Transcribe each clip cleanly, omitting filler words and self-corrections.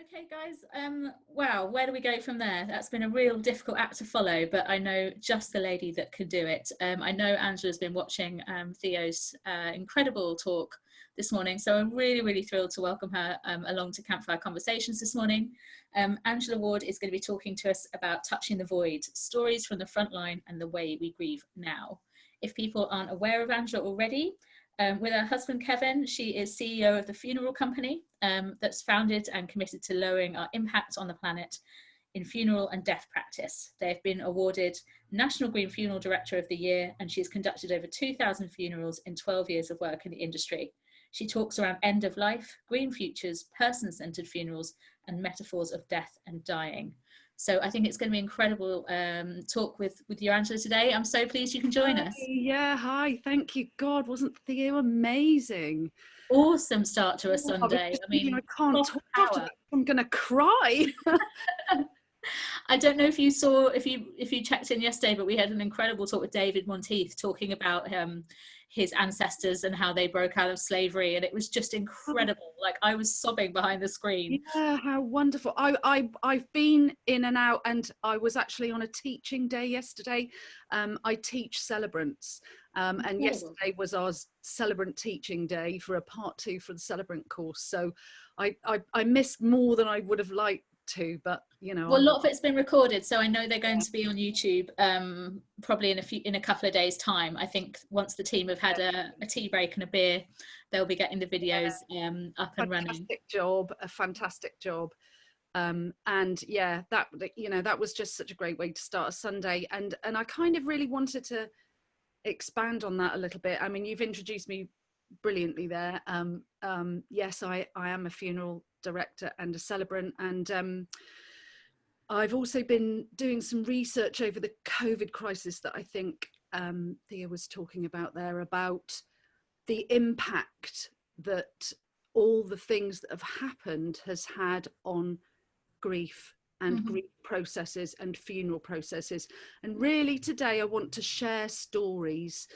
Okay, guys. Wow, where do we go from there? That's been a real difficult act to follow, but I know just the lady that could do it. I know Angela's been watching Theo's incredible talk this morning, so I'm really thrilled to welcome her along to Campfire Conversations this morning. Angela Ward is going to be talking to us about Touching the Void, stories from the frontline and the way we grieve now. If people aren't aware of Angela already, with her husband Kevin, she is CEO of the Funeral Company that's founded and committed to lowering our impact on the planet in funeral and death practice. They've been awarded National Green Funeral Director of the Year, and she's conducted over 2,000 funerals in 12 years of work in the industry. She talks around end of life, green futures, person-centered funerals, and metaphors of death and dying. So I think it's going to be an incredible talk with you, Angela, today. I'm so pleased you can join us. Yeah, hi, thank you. God, wasn't Theo amazing? Awesome start to a Sunday. I mean, I can't talk after that. I'm going to cry. I don't know if you saw, if you checked in yesterday, but we had an incredible talk with David Monteith talking about his ancestors and how they broke out of slavery, and it was just incredible. Like, I was sobbing behind the screen. Yeah, how wonderful. I've been in and out, and I was actually on a teaching day yesterday. I teach celebrants, and yesterday was our celebrant teaching day for a part 2 for the celebrant course. So I missed more than I would have liked to, but you know, well, a lot of it's been recorded, so I know they're going to be on YouTube probably in a couple of days' time. I think once the team have had a tea break and a beer, they'll be getting the videos up and running. A fantastic job. And yeah, that was just such a great way to start a Sunday, and I kind of really wanted to expand on that a little bit. I mean, you've introduced me brilliantly there. Yes, I am a funeral director and a celebrant, and I've also been doing some research over the COVID crisis that I think Thea was talking about there, about the impact that all the things that have happened has had on grief and grief processes and funeral processes. And really today I want to share stories,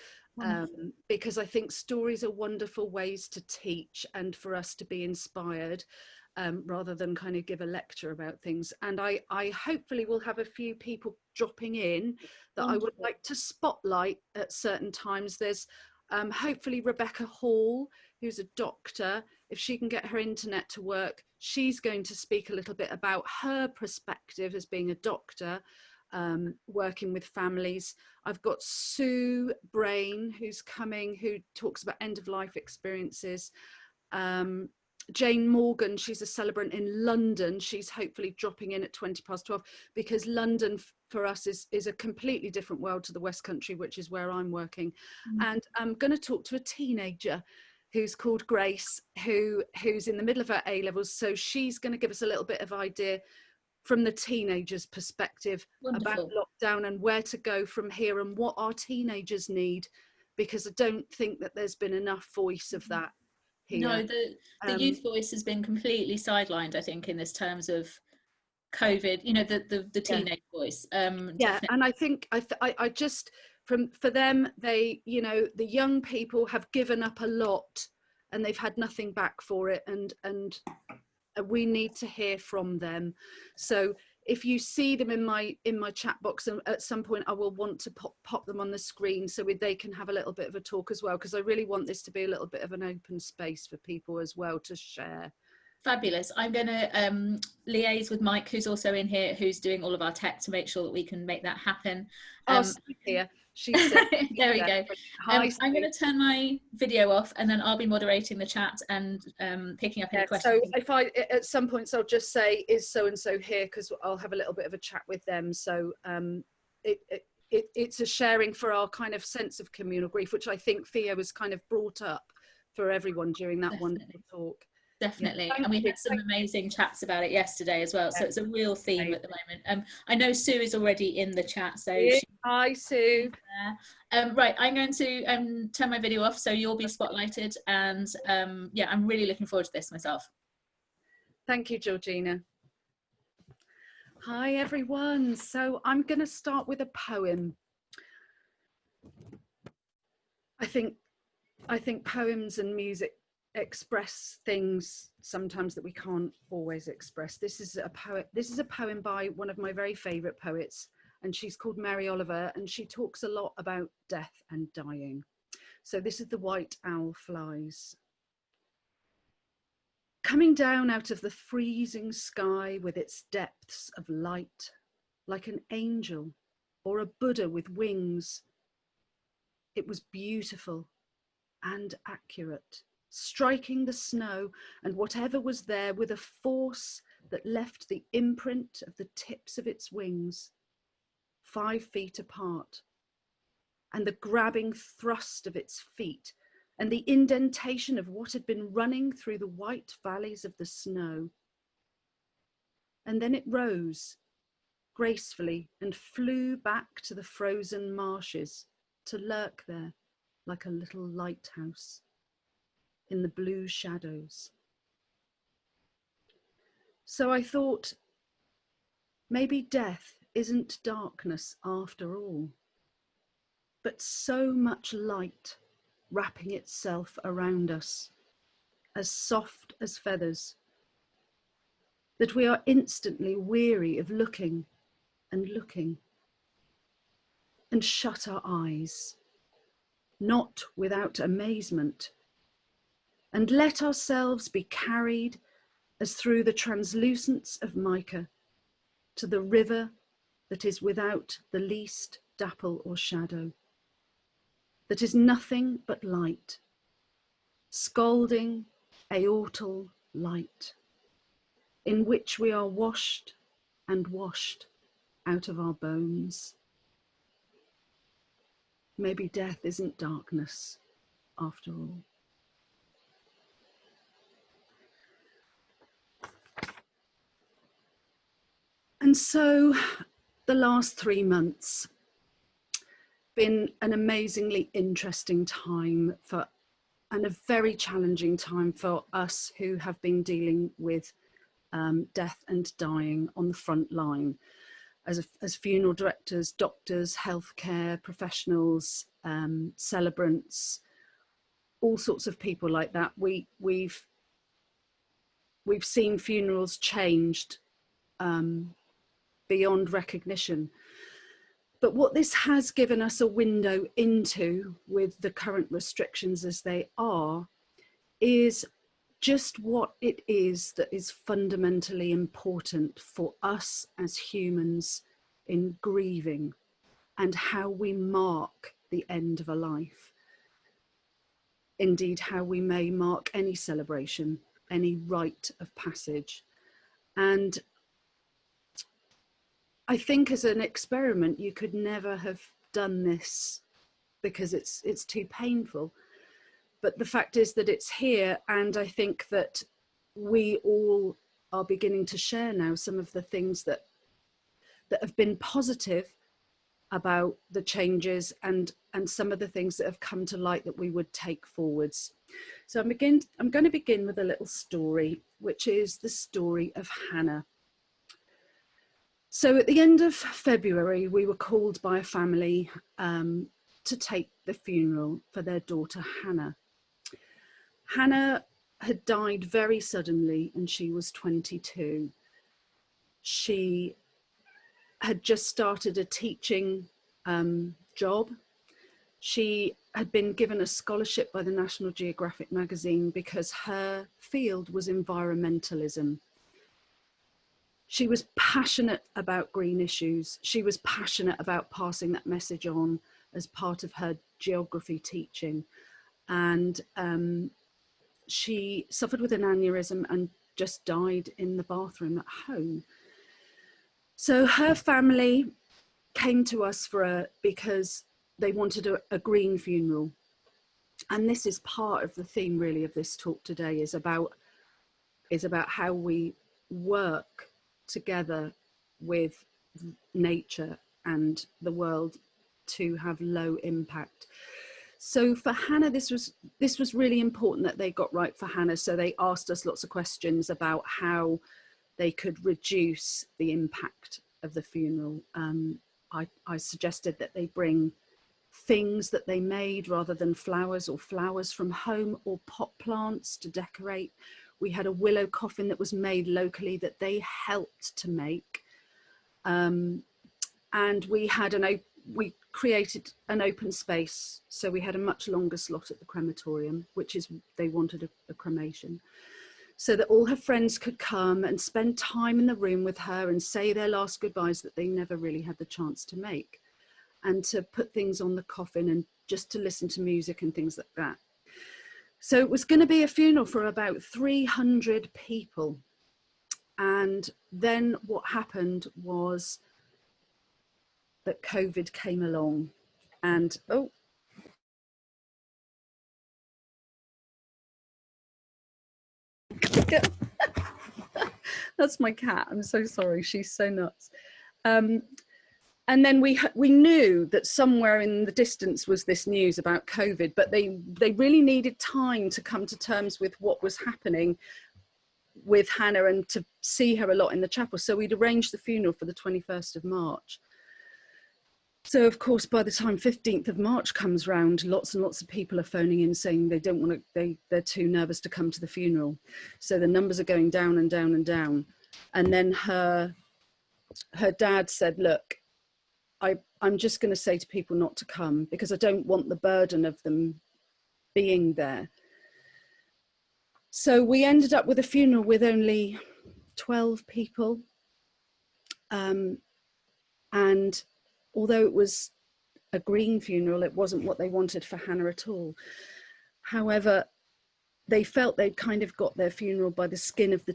because I think stories are wonderful ways to teach and for us to be inspired, rather than kind of give a lecture about things. And I hopefully will have a few people dropping in that I would like to spotlight at certain times. There's hopefully Rebecca Hall, who's a doctor. If she can get her internet to work, she's going to speak a little bit about her perspective as being a doctor, working with families. I've got Sue Brayne, who's coming, who talks about end-of-life experiences. Jane Morgan, she's a celebrant in London. She's hopefully dropping in at 12:20, because London for us is a completely different world to the West Country, which is where I'm working. And I'm going to talk to a teenager who's called Grace, who's in the middle of her A-levels. So she's going to give us a little bit of idea from the teenager's perspective about lockdown and where to go from here and what our teenagers need, because I don't think that there's been enough voice of that here. No, the youth voice has been completely sidelined, I think, in this terms of COVID, you know, the teenage voice. Yeah, and I think I just, for them, they, you know, the young people have given up a lot and they've had nothing back for it, and we need to hear from them. So if you see them in my chat box, and at some point I will want to pop them on the screen so they can have a little bit of a talk as well, because I really want this to be a little bit of an open space for people as well to share. Fabulous. I'm going to liaise with Mike, who's also in here, who's doing all of our tech, to make sure that we can make that happen. Here. There we go. I'm going to turn my video off, and then I'll be moderating the chat and picking up any questions. So if I, at some points, I'll just say, is so and so here, because I'll have a little bit of a chat with them. So it's a sharing for our kind of sense of communal grief, which I think Thea was kind of brought up for everyone during that wonderful talk. Definitely. And we had some amazing chats about it yesterday as well. So it's a real theme at the moment. I know Sue is already in the chat. So hi, Sue. Right, I'm going to turn my video off so you'll be spotlighted. And yeah, I'm really looking forward to this myself. Thank you, Georgina. Hi, everyone. So I'm going to start with a poem. I think poems and music express things sometimes that we can't always express. This is a poem by one of my very favourite poets, and she's called Mary Oliver, and she talks a lot about death and dying. So this is The White Owl Flies. Coming down out of the freezing sky with its depths of light, like an angel or a Buddha with wings, it was beautiful and accurate, striking the snow and whatever was there with a force that left the imprint of the tips of its wings 5 feet apart, and the grabbing thrust of its feet, and the indentation of what had been running through the white valleys of the snow. And then it rose gracefully and flew back to the frozen marshes to lurk there like a little lighthouse in the blue shadows. So I thought, maybe death isn't darkness after all, but so much light wrapping itself around us, as soft as feathers, that we are instantly weary of looking and looking, and shut our eyes, not without amazement, and let ourselves be carried as through the translucence of mica to the river that is without the least dapple or shadow, that is nothing but light, scalding aortal light, in which we are washed and washed out of our bones. Maybe death isn't darkness after all. And so the last 3 months been an amazingly interesting time for, and a very challenging time for us who have been dealing with death and dying on the front line as funeral directors, doctors, healthcare professionals, celebrants, all sorts of people like that. We've seen funerals changed beyond recognition. But what this has given us a window into, with the current restrictions as they are, is just what it is that is fundamentally important for us as humans in grieving, and how we mark the end of a life. Indeed, how we may mark any celebration, any rite of passage. And I think as an experiment, you could never have done this because it's too painful. But the fact is that it's here, and I think that we all are beginning to share now some of the things that have been positive about the changes, and some of the things that have come to light that we would take forwards. So I'm going to begin with a little story, which is the story of Hannah. So at the end of February, we were called by a family to take the funeral for their daughter, Hannah. Hannah had died very suddenly, and she was 22. She had just started a teaching job. She had been given a scholarship by the National Geographic magazine because her field was environmentalism. She was passionate about green issues. She was passionate about passing that message on as part of her geography teaching. And she suffered with an aneurysm and just died in the bathroom at home. So her family came to us because they wanted a green funeral. And this is part of the theme really of this talk today, is about how we work together with nature and the world to have low impact. So for Hannah, this was really important that they got right for Hannah. So they asked us lots of questions about how they could reduce the impact of the funeral. I suggested that they bring things that they made rather than flowers, or flowers from home, or pot plants to decorate. We had a willow coffin that was made locally that they helped to make. And we created an open space. So we had a much longer slot at the crematorium, which is, they wanted a cremation, so that all her friends could come and spend time in the room with her and say their last goodbyes that they never really had the chance to make, and to put things on the coffin and just to listen to music and things like that. So it was going to be a funeral for about 300 people. And then what happened was that COVID came along, and that's my cat, I'm so sorry, she's so nuts. And then we knew that somewhere in the distance was this news about COVID, but they really needed time to come to terms with what was happening with Hannah and to see her a lot in the chapel. So we'd arranged the funeral for the 21st of March. So of course, by the time 15th of March comes round, lots and lots of people are phoning in saying they don't want to, they're too nervous to come to the funeral. So the numbers are going down and down and down. And then her dad said, look, I'm just going to say to people not to come because I don't want the burden of them being there. So we ended up with a funeral with only 12 people. And although it was a green funeral, it wasn't what they wanted for Hannah at all. However, they felt they'd kind of got their funeral by the skin of their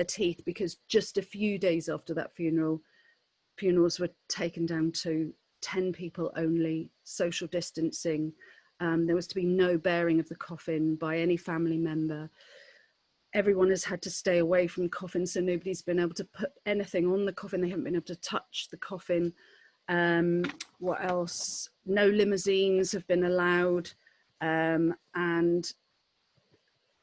teeth, because just a few days after that funerals were taken down to 10 people only, social distancing. There was to be no bearing of the coffin by any family member. Everyone has had to stay away from coffins, so nobody's been able to put anything on the coffin. They haven't been able to touch the coffin. What else? No limousines have been allowed, and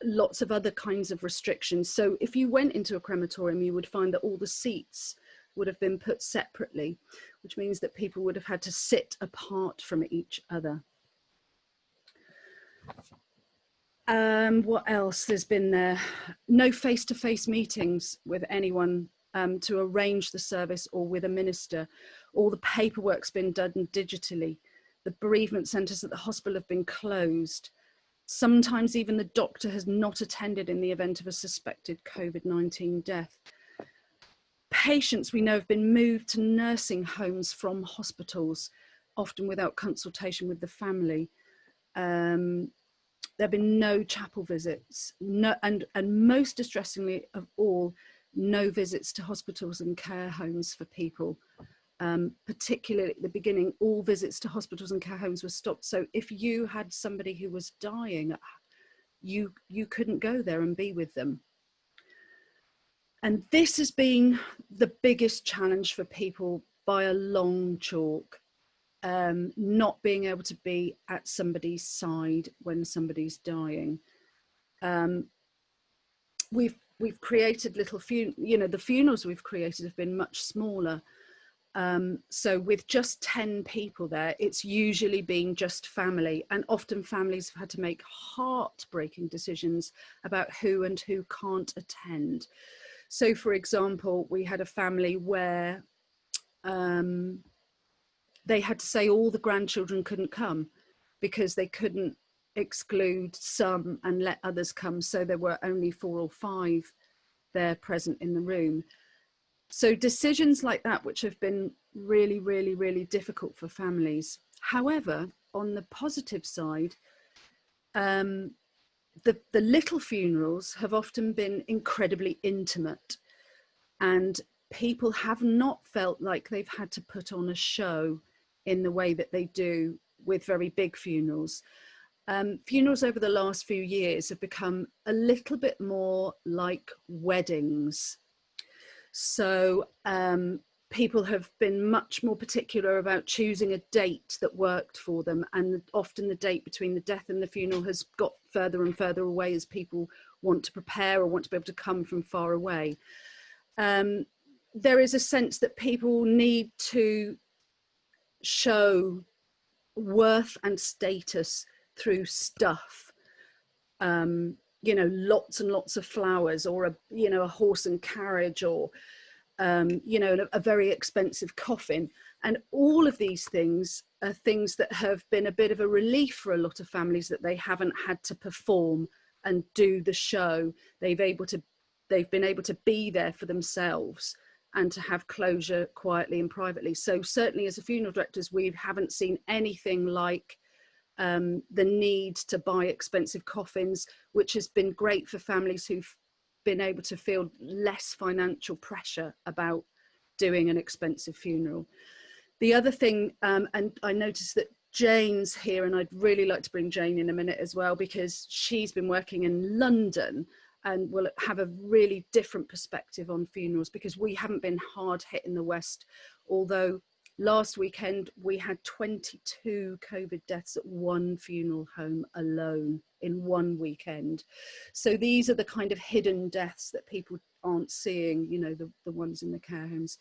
lots of other kinds of restrictions. So if you went into a crematorium, you would find that all the seats would have been put separately, which means that people would have had to sit apart from each other. What else there's been there? No face-to-face meetings with anyone to arrange the service or with a minister. All the paperwork's been done digitally. The bereavement centres at the hospital have been closed. Sometimes even the doctor has not attended in the event of a suspected COVID-19 death. Patients we know have been moved to nursing homes from hospitals, often without consultation with the family. There have been no chapel visits, and most distressingly of all, no visits to hospitals and care homes for people. Particularly at the beginning, all visits to hospitals and care homes were stopped. So if you had somebody who was dying, you couldn't go there and be with them. And this has been the biggest challenge for people by a long chalk. Not being able to be at somebody's side when somebody's dying. We've created little the funerals we've created have been much smaller. So with just 10 people there, it's usually been just family, and often families have had to make heartbreaking decisions about who and who can't attend. So for example, we had a family where they had to say all the grandchildren couldn't come because they couldn't exclude some and let others come. So there were only 4 or 5 there present in the room. So decisions like that, which have been really, really, really difficult for families. However, on the positive side, the little funerals have often been incredibly intimate, and people have not felt like they've had to put on a show in the way that they do with very big funerals. Funerals over the last few years have become a little bit more like weddings. So people have been much more particular about choosing a date that worked for them, and often the date between the death and the funeral has got further and further away as people want to prepare or want to be able to come from far away. There is a sense that people need to show worth and status through stuff. You know, lots and lots of flowers, or a horse and carriage, or you know, a very expensive coffin. And all of these things are things that have been a bit of a relief for a lot of families, that they haven't had to perform and do the show. They've been able to be there for themselves and to have closure quietly and privately. So certainly as a funeral directors, we haven't seen anything like the need to buy expensive coffins, which has been great for families who've been able to feel less financial pressure about doing an expensive funeral. The other thing, and I noticed that Jane's here, and I'd really like to bring Jane in a minute as well, because she's been working in London and will have a really different perspective on funerals, because we haven't been hard hit in the West, although last weekend we had 22 COVID deaths at one funeral home alone in one weekend. So these are the kind of hidden deaths that people aren't seeing, you know, the ones in the care homes.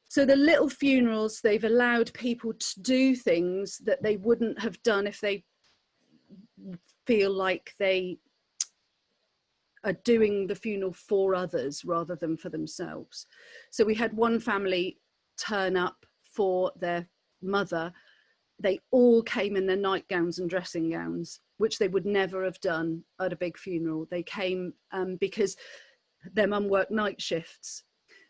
So the little funerals, they've allowed people to do things that they wouldn't have done if they feel like they are doing the funeral for others rather than for themselves. So we had one family turn up for their mother. They all came in their nightgowns and dressing gowns, which they would never have done at a big funeral. They came because their mum worked night shifts.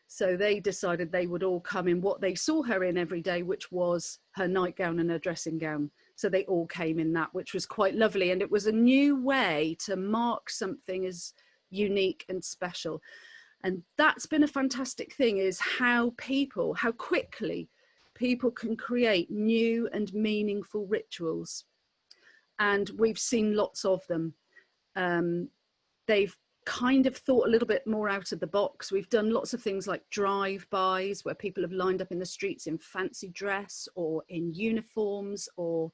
So they decided they would all come in what they saw her in every day, which was her nightgown and her dressing gown. So they all came in that, which was quite lovely. And it was a new way to mark something as unique and special. And that's been a fantastic thing, is how quickly people can create new and meaningful rituals. And we've seen lots of them. They've kind of thought a little bit more out of the box. We've done lots of things like drive-bys, where people have lined up in the streets in fancy dress or in uniforms, or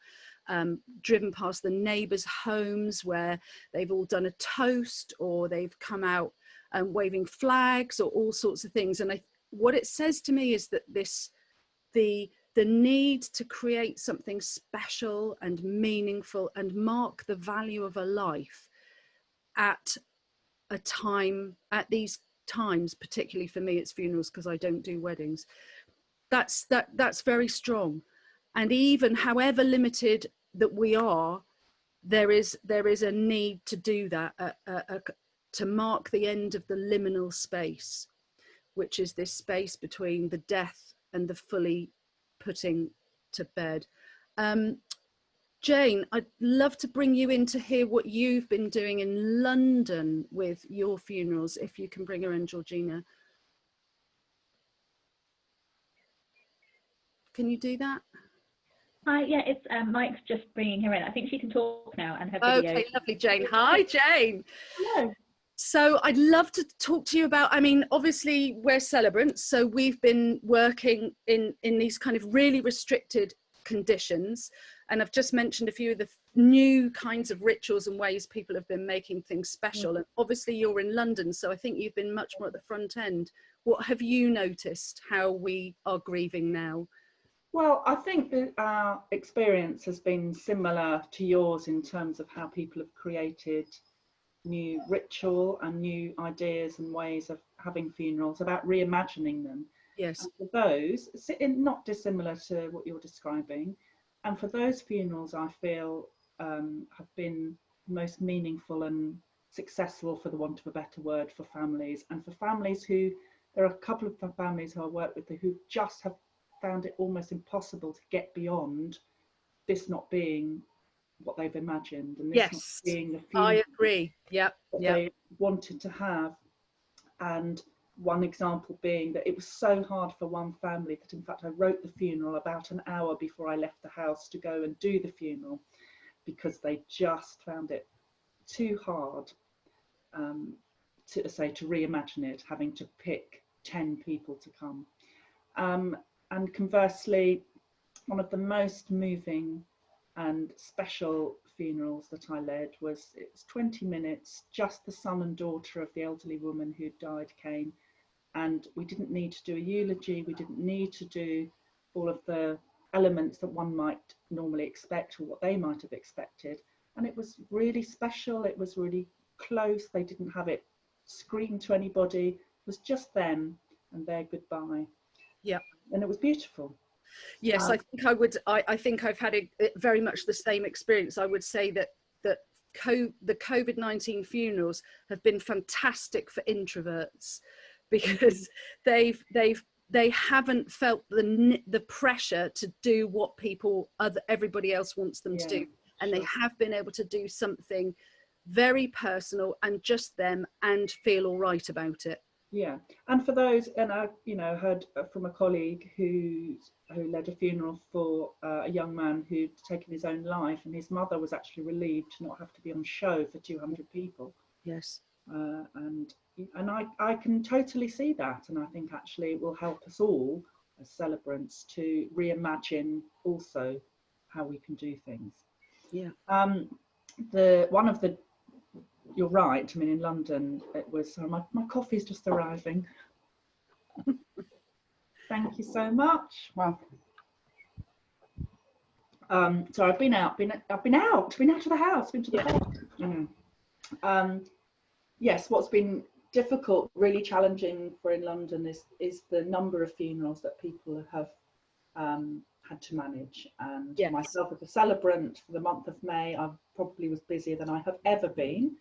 driven past the neighbours' homes where they've all done a toast, or they've come out waving flags, or all sorts of things. And what it says to me is that the need to create something special and meaningful and mark the value of a life at these times, particularly for me, it's funerals because I don't do weddings. That's very strong. And even however limited that we are, there is a need to do that, to mark the end of the liminal space, which is this space between the death and the fully putting to bed. Jane, I'd love to bring you in to hear what you've been doing in London with your funerals, if you can bring her in, Georgina. Can you do that? Hi, yeah, it's Mike's just bringing her in. I think she can talk now and her video. Okay, lovely, Jane. Hi, Jane. Hello. So I'd love to talk to you about, I mean, obviously we're celebrants, so we've been working in these kind of really restricted conditions. And I've just mentioned a few of the new kinds of rituals and ways people have been making things special. And obviously you're in London, so I think you've been much more at the front end. What have you noticed how we are grieving now? Well, I think that our experience has been similar to yours in terms of how people have created new ritual and new ideas and ways of having funerals, about reimagining them. Yes. And for those, not dissimilar to what you're describing, and for those funerals I feel have been most meaningful and successful, for the want of a better word, for families. And for families who, there are a couple of families who I work with who just have found it almost impossible to get beyond this not being what they've imagined, and this yes, not being the funeral I agree. Yep. they wanted to have. And one example being that it was so hard for one family that in fact I wrote the funeral about an hour before I left the house to go and do the funeral, because they just found it too hard to reimagine it, having to pick 10 people to come. And conversely, one of the most moving and special funerals that I led it was 20 minutes, just the son and daughter of the elderly woman who died came, and we didn't need to do a eulogy, we didn't need to do all of the elements that one might normally expect or what they might have expected. And it was really special. It was really close. They didn't have it scream to anybody. It was just them and their goodbye. Yeah. And it was beautiful. Yes, I think I would. I think I've had very much the same experience. I would say that the COVID-19 funerals have been fantastic for introverts, because they haven't felt the pressure to do what everybody else wants them to do, and they have been able to do something very personal and just them, and feel all right about it. Yeah, and for those, and I, heard from a colleague who led a funeral for a young man who'd taken his own life, and his mother was actually relieved to not have to be on show for 200 people. Yes. And I can totally see that, and I think actually it will help us all as celebrants to reimagine also how we can do things. Yeah. You're right. I mean, in London, it was my coffee's just arriving. Thank you so much. Well, so I've been out of the house, been to the bed. Yes, what's been difficult, really challenging in London is the number of funerals that people have had to manage. And myself as a celebrant for the month of May, I probably was busier than I have ever been.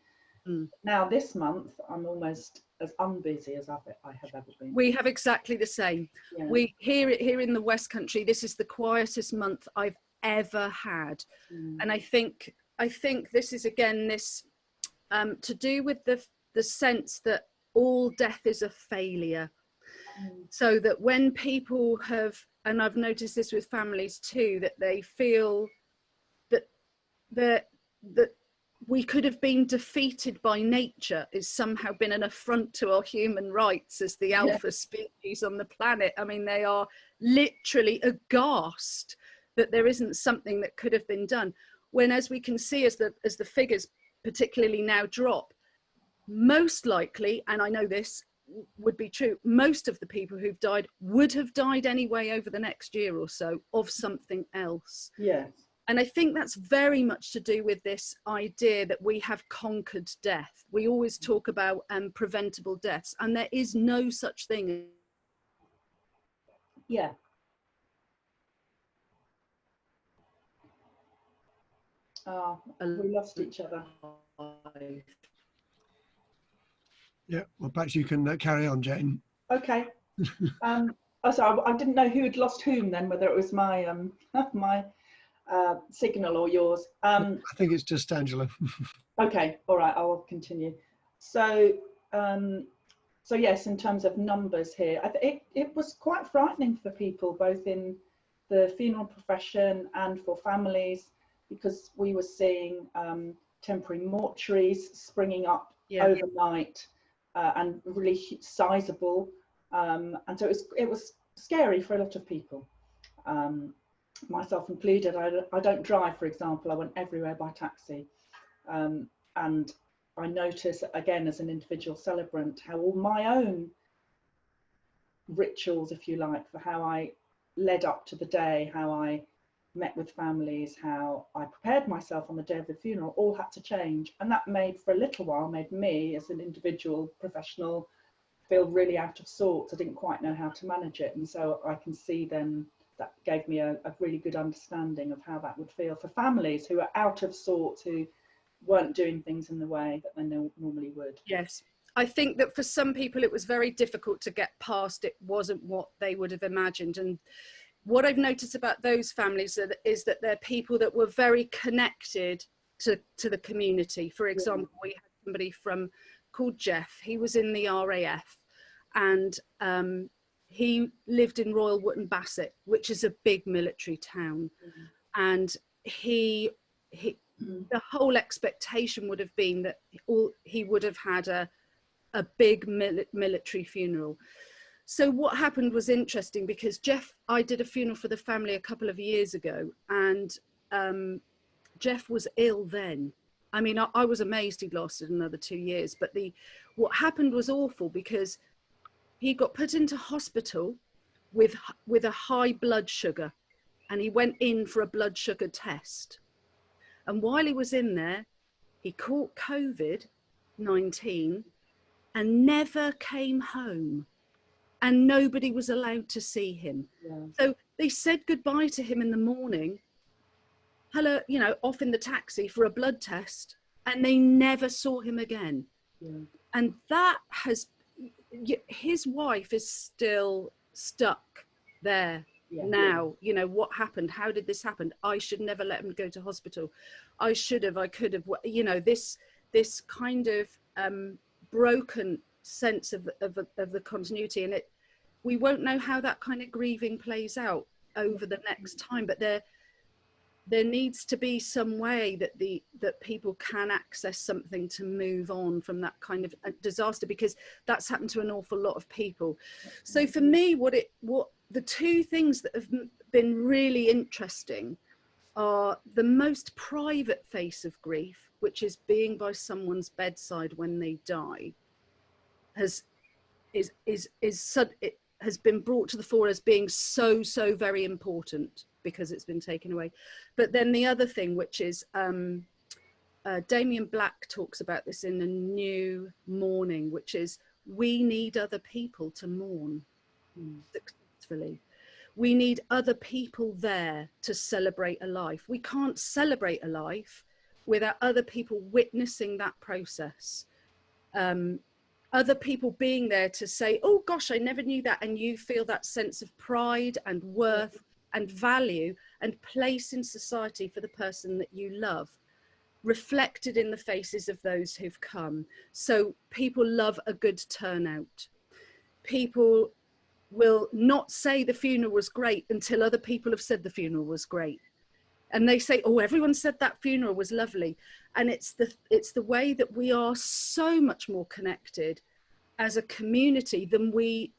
Now this month I'm almost as unbusy as I have ever been. We have exactly the same. Yeah. We here in the West Country, this is the quietest month I've ever had. And I think this is again this to do with the sense that all death is a failure. So that when people have, and I've noticed this with families too, that they feel that we could have been defeated by nature is somehow been an affront to our human rights as the alpha species on the planet. I mean, they are literally aghast that there isn't something that could have been done. When, as we can see, as the figures particularly now drop, most likely, and I know this would be true, most of the people who've died would have died anyway over the next year or so of something else. Yes. And I think that's very much to do with this idea that we have conquered death. We always talk about preventable deaths, and there is no such thing. Yeah. We lost each other. Yeah, well, perhaps you can carry on, Jane. Okay. So I didn't know who had lost whom then, whether it was my my signal or yours. I think it's just Angela. Okay, all right, I'll continue. So yes, in terms of numbers here, it was quite frightening for people, both in the funeral profession and for families, because we were seeing temporary mortuaries springing up overnight and really sizable, and so it was scary for a lot of people. Myself included. I don't drive, for example. I went everywhere by taxi, and I notice again as an individual celebrant how all my own rituals, if you like, for how I led up to the day, how I met with families, how I prepared myself on the day of the funeral, all had to change, and that made me as an individual professional feel really out of sorts. I didn't quite know how to manage it, and so I can see then that gave me a really good understanding of how that would feel for families who are out of sorts, who weren't doing things in the way that they normally would. Yes, I think that for some people it was very difficult to get past. It wasn't what they would have imagined, and what I've noticed about those families is that they're people that were very connected to the community. For example, we had somebody called Jeff. He was in the RAF, and he lived in Royal Wootton Bassett, which is a big military town. And the whole expectation would have been that he would have had a big military funeral. So what happened was interesting, because I did a funeral for the family a couple of years ago, and Jeff was ill then. I mean, I was amazed he'd lasted another 2 years, but what happened was awful, because he got put into hospital with a high blood sugar, and he went in for a blood sugar test. And while he was in there, he caught COVID-19 and never came home. And nobody was allowed to see him. Yeah. So they said goodbye to him in the morning, hello, you know, off in the taxi for a blood test, and they never saw him again. Yeah. And that has, his wife is still stuck there now. You know, what happened? How did this happen? I should never let him go to hospital. I should have, I could have, you know, this kind of broken sense of the continuity. And we won't know how that kind of grieving plays out over the next time, but there needs to be some way that people can access something to move on from that kind of disaster, because that's happened to an awful lot of people. So for me, what the two things that have been really interesting are the most private face of grief, which is being by someone's bedside when they die, has been brought to the fore as being so very important, because it's been taken away. But then the other thing, which is Damien Black talks about this in A New Mourning, which is we need other people to mourn successfully. We need other people there to celebrate a life. We can't celebrate a life without other people witnessing that process. Other people being there to say, oh gosh, I never knew that. And you feel that sense of pride and worth and value and place in society for the person that you love, reflected in the faces of those who've come. So people love a good turnout. People will not say the funeral was great until other people have said the funeral was great. And they say, oh, everyone said that funeral was lovely. And it's the way that we are so much more connected as a community than we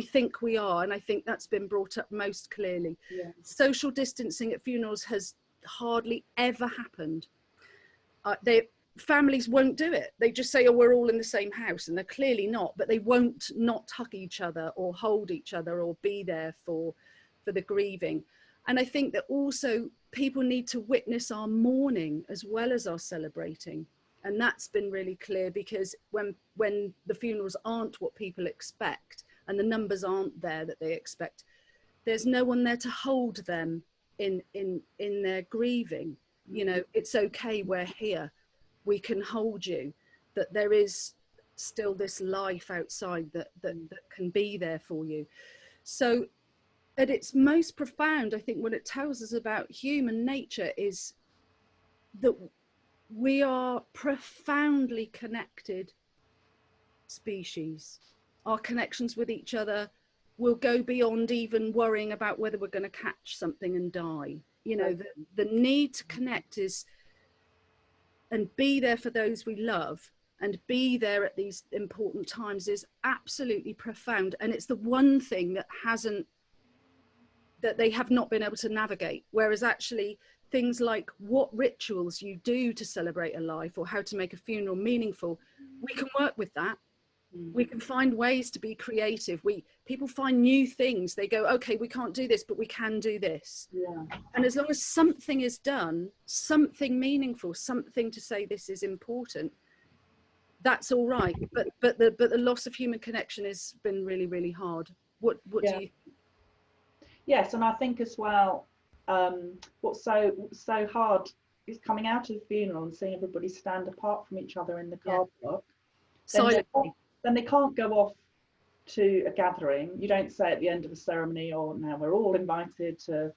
think we are. And I think that's been brought up most clearly. Yeah. Social distancing at funerals has hardly ever happened. Families won't do it. They just say, oh, we're all in the same house, and they're clearly not, but they won't not hug each other or hold each other or be there for the grieving. And I think that also people need to witness our mourning as well as our celebrating. And that's been really clear, because when the funerals aren't what people expect and the numbers aren't there that they expect, there's no one there to hold them in their grieving. You know, it's okay, we're here, we can hold you, that there is still this life outside that can be there for you. So at its most profound, I think what it tells us about human nature is that we are profoundly connected species. Our connections with each other will go beyond even worrying about whether we're going to catch something and die. You know, the need to connect and be there for those we love and be there at these important times is absolutely profound. And it's the one thing that they have not been able to navigate. Whereas actually things like what rituals you do to celebrate a life or how to make a funeral meaningful, we can work with that. We can find ways to be creative. People find new things. They go, okay, we can't do this, but we can do this. Yeah. And as long as something is done, something meaningful, something to say this is important, that's all right. But the loss of human connection has been really, really hard. What do you think? Yes, and I think as well, what's so hard is coming out of the funeral and seeing everybody stand apart from each other in the car park. Silently. Then they can't go off to a gathering. You don't say at the end of the ceremony, or now we're all invited to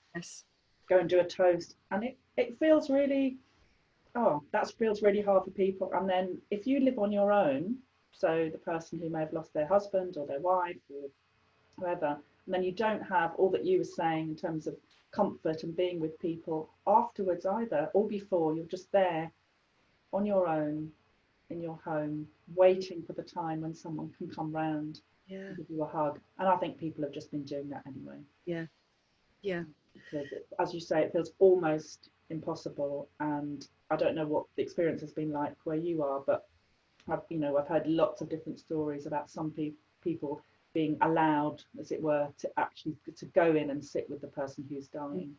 go and do a toast. And it feels really, that feels really hard for people. And then if you live on your own, so the person who may have lost their husband or their wife or whoever, and then you don't have all that you were saying in terms of comfort and being with people afterwards either, or before, you're just there on your own in your home, waiting for the time when someone can come round and give you a hug. And I think people have just been doing that anyway. Yeah. Because as you say, it feels almost impossible. And I don't know what the experience has been like where you are, but I've heard lots of different stories about some people being allowed, as it were, to actually to go in and sit with the person who's dying.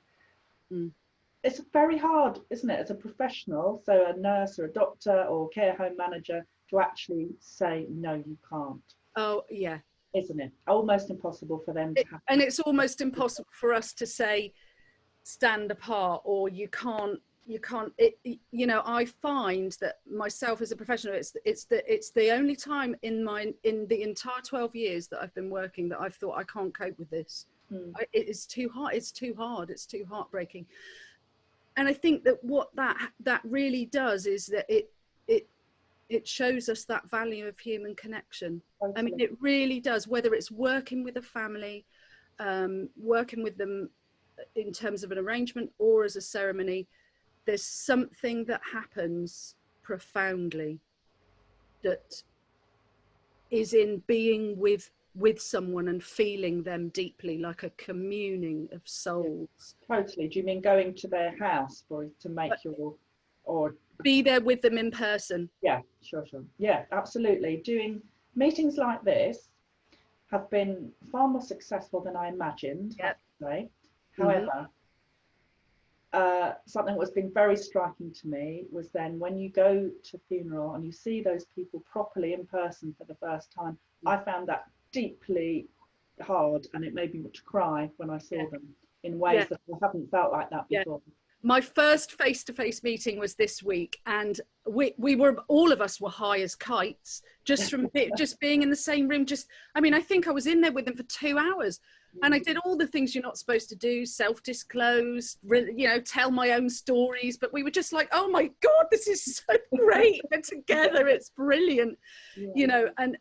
It's very hard, isn't it, as a professional, so a nurse or a doctor or care home manager, to actually say, no, you can't. Oh, yeah. Isn't it? Almost impossible for them to have. And it's almost impossible for us to say, stand apart, or you can't, you know, I find that myself as a professional, it's the only time in the entire 12 years that I've been working that I've thought, I can't cope with this. It's too hard, it's too heartbreaking. And I think that what that really does is that it shows us that value of human connection. Totally. I mean, it really does, whether it's working with a family, working with them in terms of an arrangement or as a ceremony. There's something that happens profoundly that is in being with someone and feeling them deeply, like a communing of souls. Totally. Do you mean going to their house to make or be there with them in person? Yeah, sure. Yeah, absolutely. Doing meetings like this have been far more successful than I imagined. Yep. Actually. However, something that was being very striking to me was then when you go to funeral and you see those people properly in person for the first time, I found that deeply hard, and it made me want to cry when I saw them in ways that I haven't felt like that before. My first face-to-face meeting was this week, and we were, all of us were high as kites just from just being in the same room. I mean, I think I was in there with them for 2 hours, and I did all the things you're not supposed to do, self-disclose, you know, tell my own stories, but we were just like, oh my God, this is so great. We're together. It's brilliant. You know, and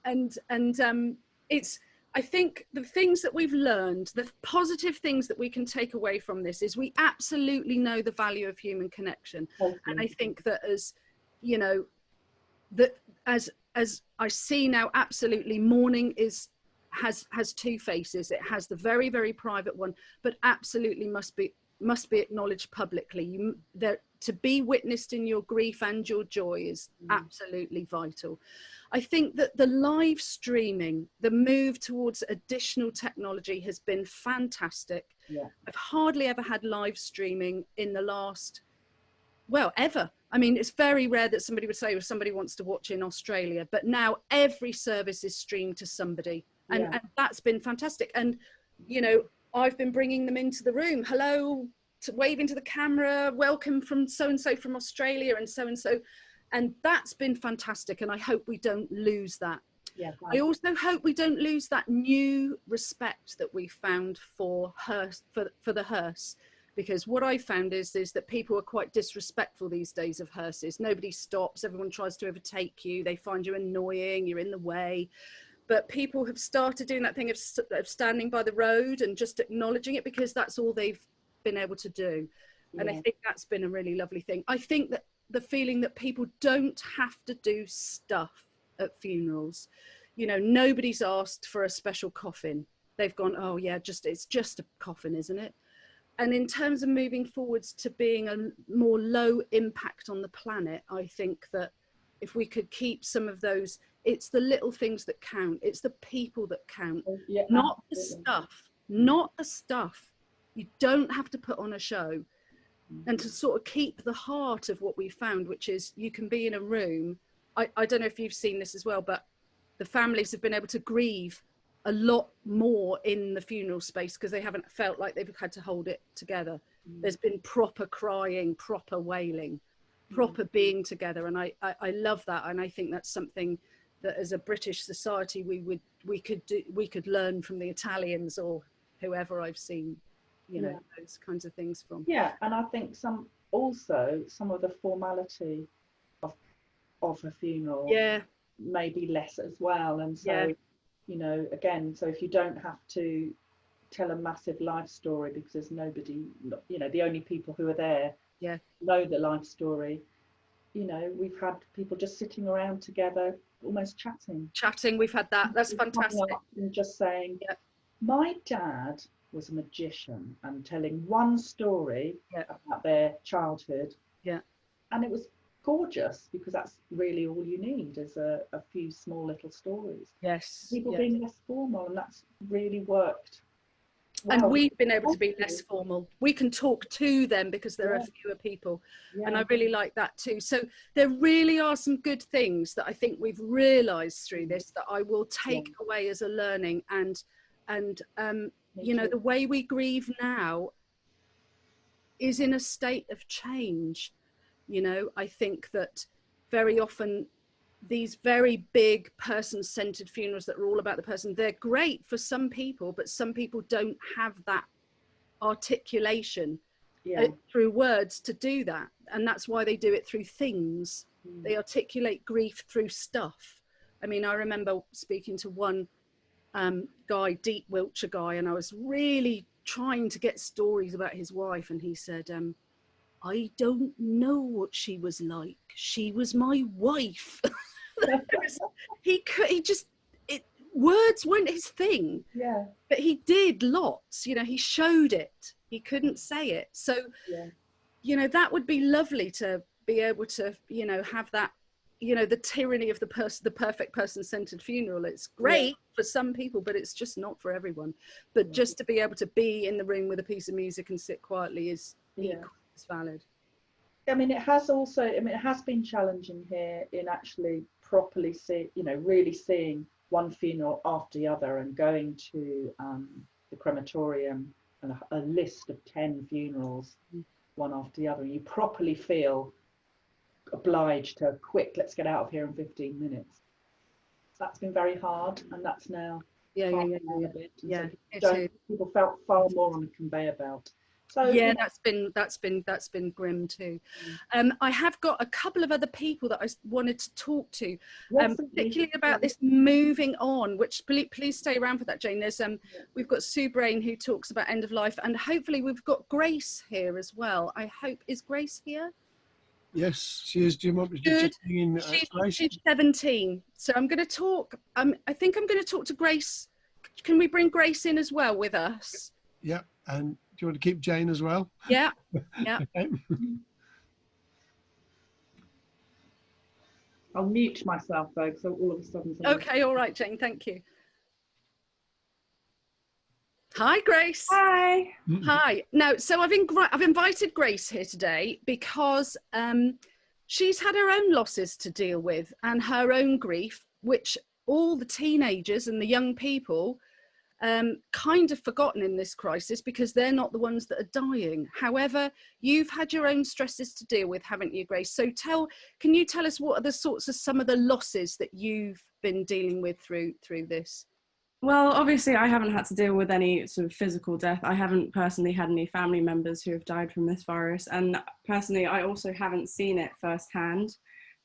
it's, I think the things that we've learned, the positive things that we can take away from this is we absolutely know the value of human connection. And I think that, as you know, that as I see now, absolutely, mourning has two faces. It has the very, very private one, but absolutely must be acknowledged publicly. To be witnessed in your grief and your joy is absolutely vital. I think that the live streaming, the move towards additional technology has been fantastic. I've hardly ever had live streaming in the last, well, ever. I mean, it's very rare that somebody would say, if somebody wants to watch in Australia, but now every service is streamed to somebody. And that's been fantastic. And, you know, I've been bringing them into the room. Hello, waving to the camera, welcome from so-and-so from Australia and so-and-so. And that's been fantastic. And I hope we don't lose that. Yeah, right. I also hope we don't lose that new respect that we found for the hearse. Because what I found is that people are quite disrespectful these days of hearses. Nobody stops. Everyone tries to overtake you. They find you annoying. You're in the way. But people have started doing that thing of standing by the road and just acknowledging it, because that's all they've been able to do. And I think that's been a really lovely thing. I think that the feeling that people don't have to do stuff at funerals. You know, nobody's asked for a special coffin. They've gone, oh yeah, it's just a coffin, isn't it? And in terms of moving forwards to being a more low impact on the planet, I think that if we could keep some of those, it's the little things that count. It's the people that count, not the stuff, not the stuff. You don't have to put on a show. And to sort of keep the heart of what we found, which is you can be in a room. I don't know if you've seen this as well, but the families have been able to grieve a lot more in the funeral space because they haven't felt like they've had to hold it together. There's been proper crying, proper wailing, proper being together. And I love that. And I think that's something that as a British society, we could learn from the Italians or whoever I've seen, you know, those kinds of things from. Yeah, and I think some of the formality of a funeral may be less as well. And so, you know, again, so if you don't have to tell a massive life story because there's nobody, you know, the only people who are there know the life story. You know, we've had people just sitting around together, almost chatting. We've had that. That's fantastic. And just saying, my dad was a magician and telling one story about their childhood. And it was gorgeous, because that's really all you need is a few small little stories. Yes. People Yeah. being less formal, and that's really worked. And Wow. we've been able to be less formal. We can talk to them because there are fewer people. Yeah. And I really like that too. So there really are some good things that I think we've realised through this that I will take away as a learning. And you know, the way we grieve now is in a state of change. You know, I think that very often these very big person-centered funerals that are all about the person, they're great for some people, but some people don't have that articulation through words to do that. And that's why they do it through things. They articulate grief through stuff. I mean, I remember speaking to one guy, deep Wiltshire guy, and I was really trying to get stories about his wife, and he said, I don't know what she was like. She was my wife. Words weren't his thing. Yeah. But he did lots, you know, he showed it. He couldn't say it. So, you know, that would be lovely to be able to, you know, have that, you know, the tyranny of the perfect person-centered funeral. It's great for some people, but it's just not for everyone. But just to be able to be in the room with a piece of music and sit quietly is equally as valid. I mean, it has also, I mean, it has been challenging here in actually properly really seeing one funeral after the other, and going to the crematorium and a list of 10 funerals, one after the other, and you properly feel obliged to let's get out of here in 15 minutes. That's been very hard, and that's now people felt far more on a conveyor belt. So yeah, that's been grim too. I have got a couple of other people that I wanted to talk to, particularly about this moving on. Which please stay around for that, Jane. There's we've got Sue Brayne, who talks about end of life, and hopefully we've got Grace here as well. I hope, is Grace here? Yes, she is. Do you want me to check in? She's 17. So I'm going to talk. I think I'm going to talk to Grace. Can we bring Grace in as well with us? Yeah, and do you want to keep Jane as well? Yeah, yeah. Okay. I'll mute myself though, because all of a sudden. Okay, all right, Jane. Thank you. Hi, Grace. Hi. Hi. Now, so I've invited Grace here today because she's had her own losses to deal with and her own grief, which all the teenagers and the young people kind of forgotten in this crisis because they're not the ones that are dying. However, you've had your own stresses to deal with, haven't you, Grace? So can you tell us what are the sorts of some of the losses that you've been dealing with through this? Well, obviously I haven't had to deal with any sort of physical death. I haven't personally had any family members who have died from this virus. And personally, I also haven't seen it firsthand.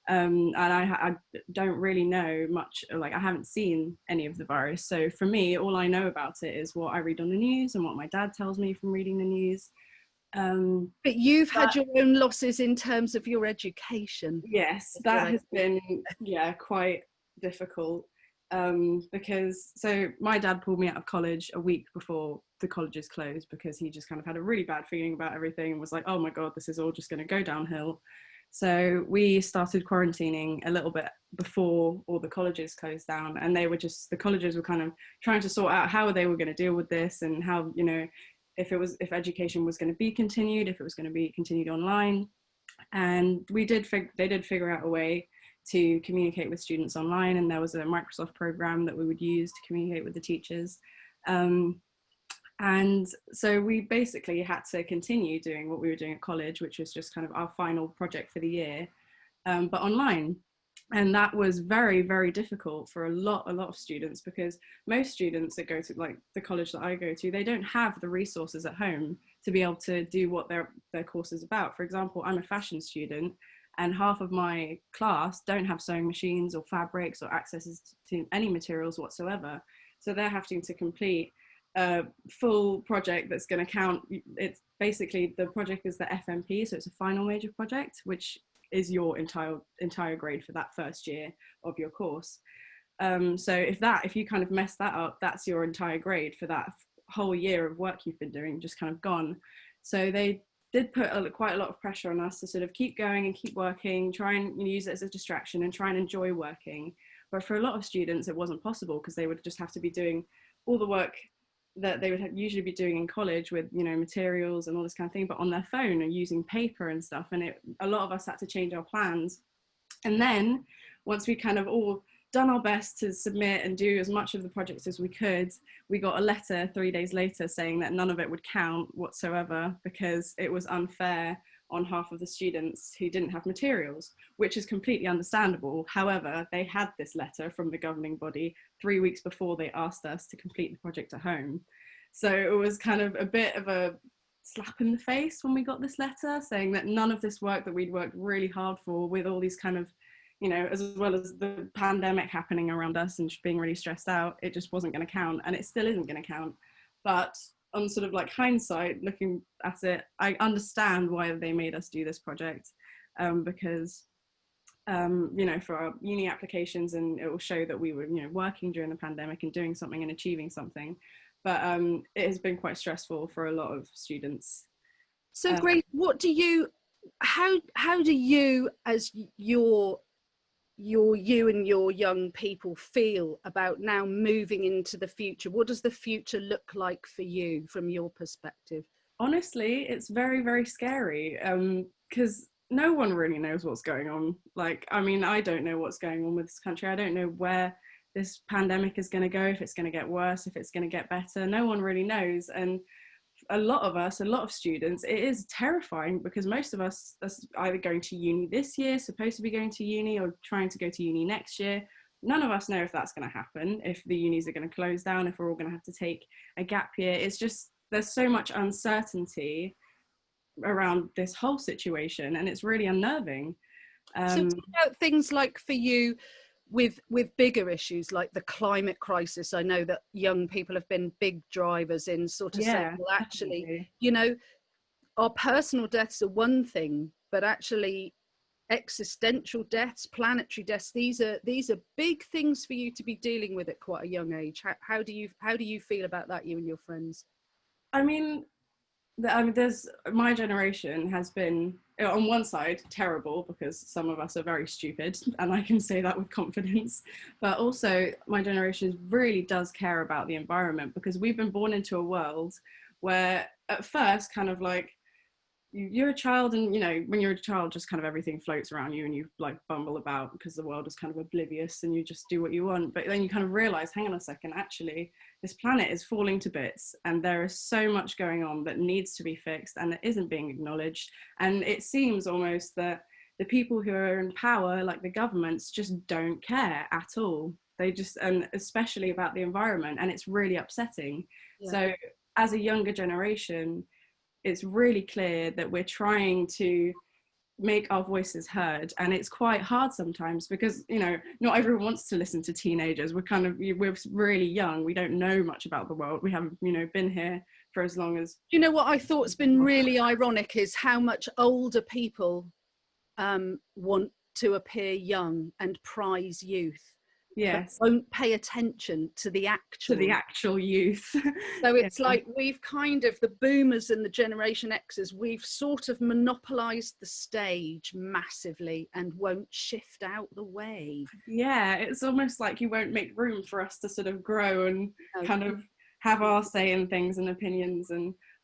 And I don't really know much, like I haven't seen any of the virus. So for me, all I know about it is what I read on the news and what my dad tells me from reading the news. But you've had your own losses in terms of your education. Yes, that has been, quite difficult. Because so my dad pulled me out of college a week before the colleges closed because he just kind of had a really bad feeling about everything and was like, oh my God, this is all just going to go downhill. So we started quarantining a little bit before all the colleges closed down, and the colleges were kind of trying to sort out how they were going to deal with this and how, you know, if education was going to be continued, if it was going to be continued online. And they did figure out a way to communicate with students online, and there was a Microsoft program that we would use to communicate with the teachers. And so we basically had to continue doing what we were doing at college, which was just kind of our final project for the year, but online. And that was very, very difficult for a lot of students, because most students that go to like the college that I go to, they don't have the resources at home to be able to do what their course is about. For example, I'm a fashion student, and half of my class don't have sewing machines or fabrics or accesses to any materials whatsoever. So they're having to complete a full project that's going to count. It's basically, the project is the FMP, so it's a final major project, which is your entire grade for that first year of your course. So if you kind of mess that up, that's your entire grade for that whole year of work you've been doing, just kind of gone. So they did put quite a lot of pressure on us to sort of keep going and keep working, try and use it as a distraction and try and enjoy working. But for a lot of students, it wasn't possible because they would just have to be doing all the work that they would usually be doing in college with, materials and all this kind of thing, but on their phone and using paper and stuff. And a lot of us had to change our plans. And then once we kind of all done our best to submit and do as much of the projects as we could, we got a letter 3 days later saying that none of it would count whatsoever because it was unfair on half of the students who didn't have materials, which is completely understandable. However, they had this letter from the governing body 3 weeks before they asked us to complete the project at home. So it was kind of a bit of a slap in the face when we got this letter saying that none of this work that we'd worked really hard for, with all these kind of, as well as the pandemic happening around us and being really stressed out, it just wasn't going to count, and it still isn't going to count. But on sort of like hindsight, looking at it, I understand why they made us do this project, because for our uni applications, and it will show that we were working during the pandemic and doing something and achieving something. But it has been quite stressful for a lot of students. So Grace, how do you, as you and your young people, feel about now moving into the future? What does the future look like for you from your perspective? Honestly, it's very, very scary, because no one really knows what's going on. I don't know what's going on with this country. I don't know where this pandemic is going to go, if it's going to get worse, if it's going to get better. No one really knows. And a lot of students, it is terrifying because most of us are either going to uni this year, supposed to be going to uni, or trying to go to uni next year. None of us know if that's going to happen, if the unis are going to close down, if we're all going to have to take a gap year. It's just, there's so much uncertainty around this whole situation, and it's really unnerving. So talk about things like for you, with bigger issues like the climate crisis. I know that young people have been big drivers in sort of saying, well, actually, definitely. Our personal deaths are one thing, but actually existential deaths, planetary deaths, these are big things for you to be dealing with at quite a young age. How do you feel about that, you and your friends? There's, my generation has been, on one side, terrible because some of us are very stupid, and I can say that with confidence, but also my generation really does care about the environment, because we've been born into a world where at first kind of like you're a child, and when you're a child, just kind of everything floats around you and you like bumble about because the world is kind of oblivious and you just do what you want. But then you kind of realize, hang on a second, actually this planet is falling to bits and there is so much going on that needs to be fixed and that isn't being acknowledged. And it seems almost that the people who are in power, like the governments, just don't care at all. They just, and especially about the environment, and it's really upsetting. So as a younger generation, it's really clear that we're trying to make our voices heard, and it's quite hard sometimes because not everyone wants to listen to teenagers. We're really young, we don't know much about the world, we haven't been here for as long as. What I thought's been really ironic is how much older people want to appear young and prize youth. Yes, won't pay attention to the actual youth. So it's like we've kind of, the boomers and the Generation Xers, we've sort of monopolized the stage massively and won't shift out the way. It's almost like you won't make room for us to sort of grow and kind of have our say in things and opinions.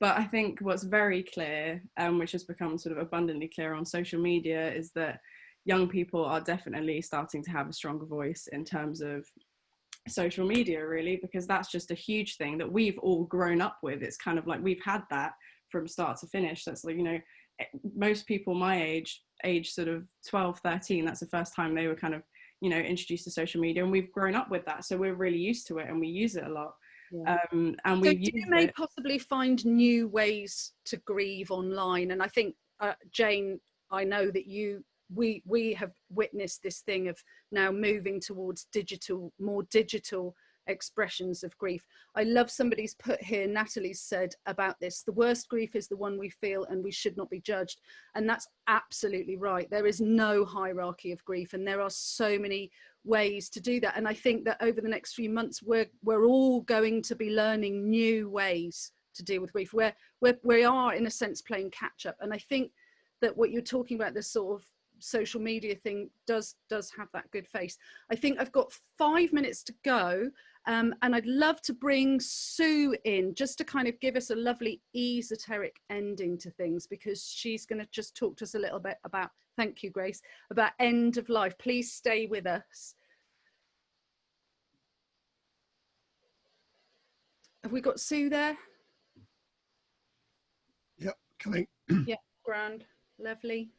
But I think what's very clear, which has become sort of abundantly clear on social media, is that young people are definitely starting to have a stronger voice in terms of social media, really, because that's just a huge thing that we've all grown up with. It's kind of like we've had that from start to finish. That's like, most people my age sort of 12, 13, that's the first time they were kind of, introduced to social media, and we've grown up with that. So we're really used to it and we use it a lot. And so you may possibly find new ways to grieve online. And I think, Jane, I know that we have witnessed this thing of now moving towards more digital expressions of grief. I love somebody's put here, Natalie's said about this, the worst grief is the one we feel and we should not be judged. And that's absolutely right. There is no hierarchy of grief, and there are so many ways to do that. And I think that over the next few months, we're all going to be learning new ways to deal with grief. We are in a sense playing catch up, and I think that what you're talking about, this sort of social media thing, does have that good face. I think I've got 5 minutes to go, and I'd love to bring Sue in just to kind of give us a lovely esoteric ending to things, because she's going to just talk to us a little bit about, thank you Grace, about end of life. Please stay with us. Have we got Sue there? Yep, coming. Yeah, grand, lovely.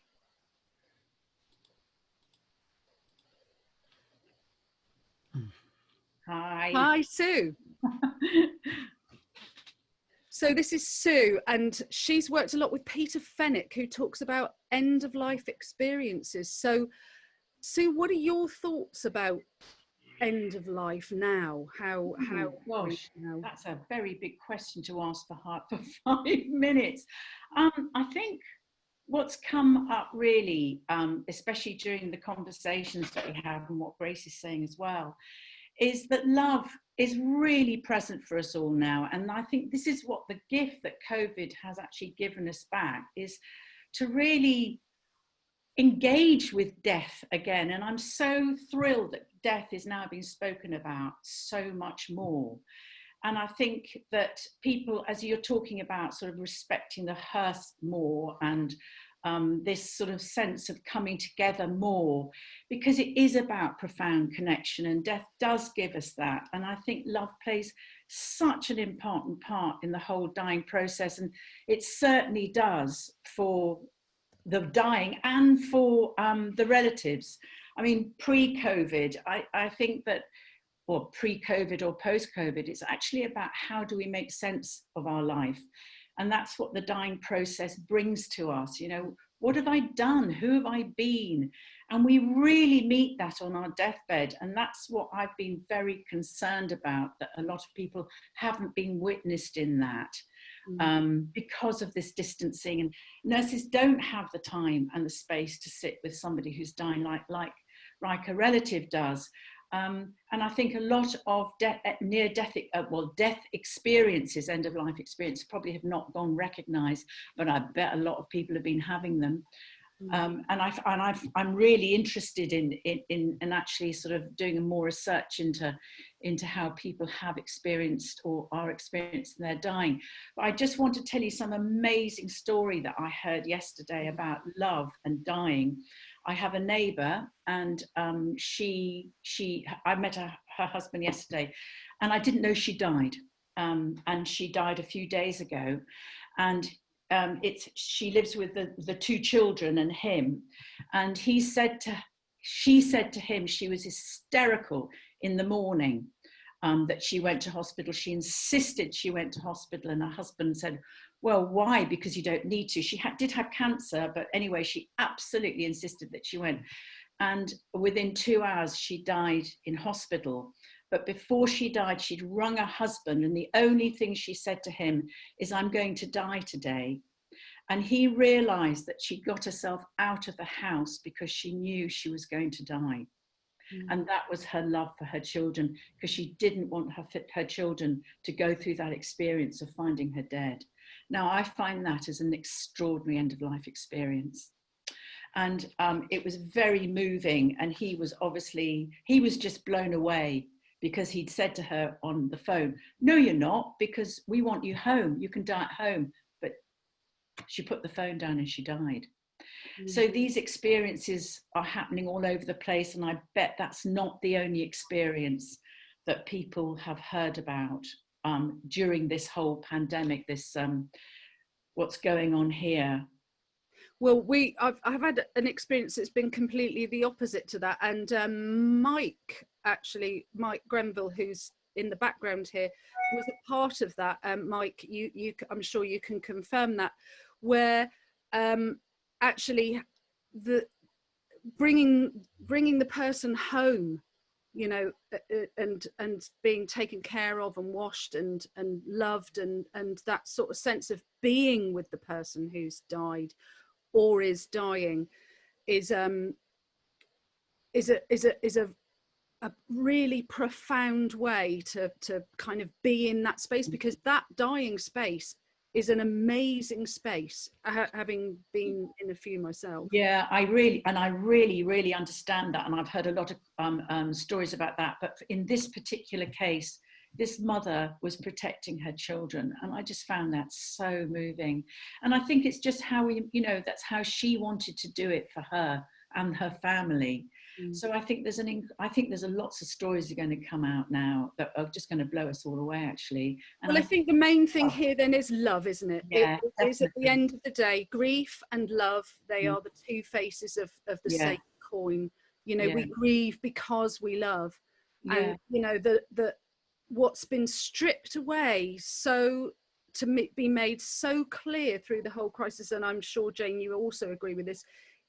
Hi, Sue. So this is Sue, and she's worked a lot with Peter Fenwick, who talks about end of life experiences. So Sue, what are your thoughts about end of life now? How gosh, that's a very big question to ask for 5 minutes. I think what's come up really, especially during the conversations that we have and what Grace is saying as well, is that love is really present for us all now. And I think this is what the gift that COVID has actually given us back, is to really engage with death again. And I'm so thrilled that death is now being spoken about so much more. And I think that people, as you're talking about sort of respecting the hearth more, and this sort of sense of coming together more, because it is about profound connection, and death does give us that. And I think love plays such an important part in the whole dying process, and it certainly does for the dying and for the relatives. I mean, pre-COVID, I think that, or pre-COVID or post-COVID, it's actually about how do we make sense of our life. And that's what the dying process brings to us. You know, what have I done? Who have I been? And we really meet that on our deathbed. And that's what I've been very concerned about, that a lot of people haven't been witnessed in that. Because of this distancing, and nurses don't have the time and the space to sit with somebody who's dying like a relative does. And I think a lot of death experiences, end of life experiences, probably have not gone recognised, but I bet a lot of people have been having them. And I'm really interested in actually sort of doing more research into how people have experienced or are experiencing their dying. But I just want to tell you some amazing story that I heard yesterday about love and dying. I have a neighbour, and I met her husband yesterday, and I didn't know she died, and she died a few days ago, and she lives with the two children and him, and she said to him she was hysterical in the morning, that she went to hospital. She insisted she went to hospital, and her husband said, well, why? Because you don't need to. She did have cancer, but anyway, she absolutely insisted that she went. And within 2 hours, she died in hospital. But before she died, she'd rung her husband, and the only thing she said to him is, I'm going to die today. And he realized that she got herself out of the house because she knew she was going to die. And that was her love for her children, because she didn't want her children to go through that experience of finding her dead. Now, I find that as an extraordinary end of life experience. And it was very moving. And he was just blown away, because he'd said to her on the phone, no, you're not, because we want you home. You can die at home. But she put the phone down and she died. So these experiences are happening all over the place. And I bet that's not the only experience that people have heard about during this whole pandemic, this what's going on here. Well, I've had an experience that's been completely the opposite to that. And Mike Grenville, who's in the background here, was a part of that. Mike, I'm sure you can confirm that, where actually bringing the person home, you know, and being taken care of and washed and loved, and that sort of sense of being with the person who's died or is dying is a a really profound way to kind of be in that space, because that dying space is an amazing space, having been in a few myself. Yeah, I really understand that, and I've heard a lot of stories about that. But in this particular case, this mother was protecting her children, and I just found that so moving. And I think it's just how that's how she wanted to do it for her and her family. So I think there's lots of stories are going to come out now that are just going to blow us all away, actually. And well, I think the main thing here then is love, isn't it? Yeah, it is, at the end of the day, grief and love, they are the two faces of the same coin. We grieve because we love, and the what's been stripped away so to be made so clear through the whole crisis, and I'm sure, Jane, you also agree with this,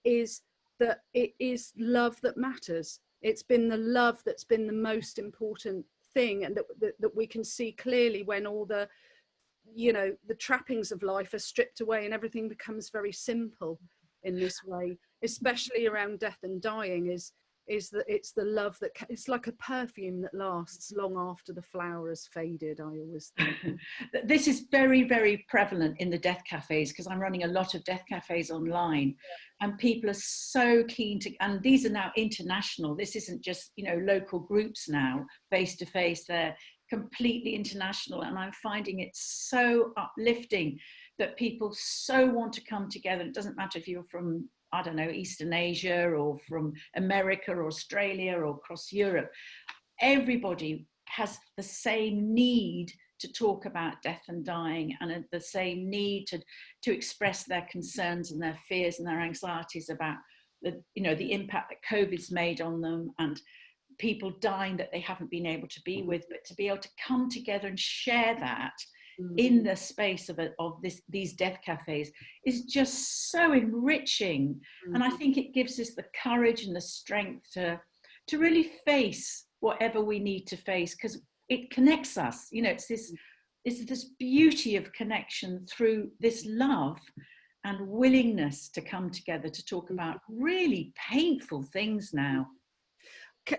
is that it is love that matters. It's been the love that's been the most important thing, and that we can see clearly when all the the trappings of life are stripped away and everything becomes very simple in this way, especially around death and dying, is that it's the love that it's like a perfume that lasts long after the flower has faded, I always think. This is very, very prevalent in the death cafes, because I'm running a lot of death cafes online, and people are so keen to, and these are now international. This isn't just local groups now, face to face. They're completely international, and I'm finding it so uplifting that people so want to come together. It doesn't matter if you're from, I don't know, Eastern Asia or from America or Australia or across Europe. Everybody has the same need to talk about death and dying, and the same need to express their concerns and their fears and their anxieties about the impact that COVID's made on them, and people dying that they haven't been able to be with, but to be able to come together and share that in the space of these death cafes is just so enriching. And I think it gives us the courage and the strength to really face whatever we need to face, because it connects us. It's this beauty of connection through this love and willingness to come together to talk about really painful things now.